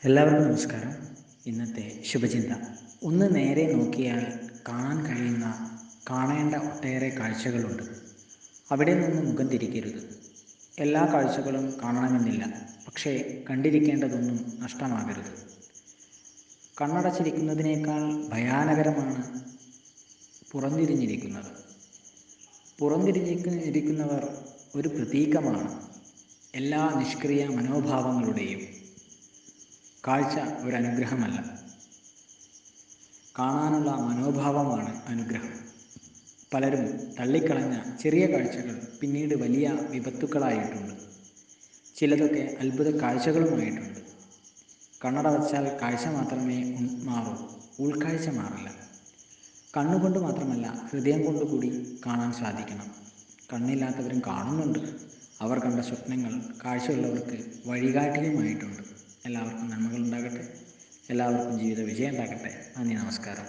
എല്ലാവർക്കും നമസ്കാരം. ഇന്നത്തെ ശുഭചിന്ത. ഒന്ന് നേരെ നോക്കിയാൽ കാണേണ്ട ഒട്ടേറെ കാഴ്ചകളുണ്ട്. അവിടെ നിന്ന് മുഖം തിരിക്കരുത്. എല്ലാ കാഴ്ചകളും കാണണമെന്നില്ല, പക്ഷേ കണ്ടിരിക്കേണ്ടതൊന്നും നഷ്ടമാകരുത്. കണ്ണടച്ചിരിക്കുന്നതിനേക്കാൾ ഭയാനകരമാണ് പുറംതിരിഞ്ഞിരിക്കുന്നത്. പുറംതിരിഞ്ഞിരിക്കുന്നവർ ഒരു പ്രതീകമാണ്. എല്ലാ നിഷ്ക്രിയ മനോഭാവങ്ങളുടെയും കാഴ്ച ഒരു അനുഗ്രഹമല്ല, കാണാനുള്ള മനോഭാവമാണ് അനുഗ്രഹം. പലരും തള്ളിക്കളഞ്ഞ ചെറിയ കാഴ്ചകൾ പിന്നീട് വലിയ വിപത്തുക്കളായിട്ടുണ്ട്. ചിലതൊക്കെ അത്ഭുത കാഴ്ചകളുമായിട്ടുണ്ട്. കണ്ണട വച്ചാൽ കാഴ്ച മാത്രമേ മാറൂ, ഉൾക്കാഴ്ച മാറില്ല. കണ്ണുകൊണ്ട് മാത്രമല്ല, ഹൃദയം കൊണ്ടുകൂടി കാണാൻ സാധിക്കണം. കണ്ണില്ലാത്തവരും കാണുന്നുണ്ട്. അവർ കണ്ട സ്വപ്നങ്ങൾ കാഴ്ചയുള്ളവർക്ക് വഴികാട്ടിയുമായിട്ടുണ്ട്. എല്ലാവർക്കും നന്മകൾ ഉണ്ടാകട്ടെ. എല്ലാവർക്കും ജീവിത വിജയം ഉണ്ടാകട്ടെ. നന്ദി, നമസ്കാരം.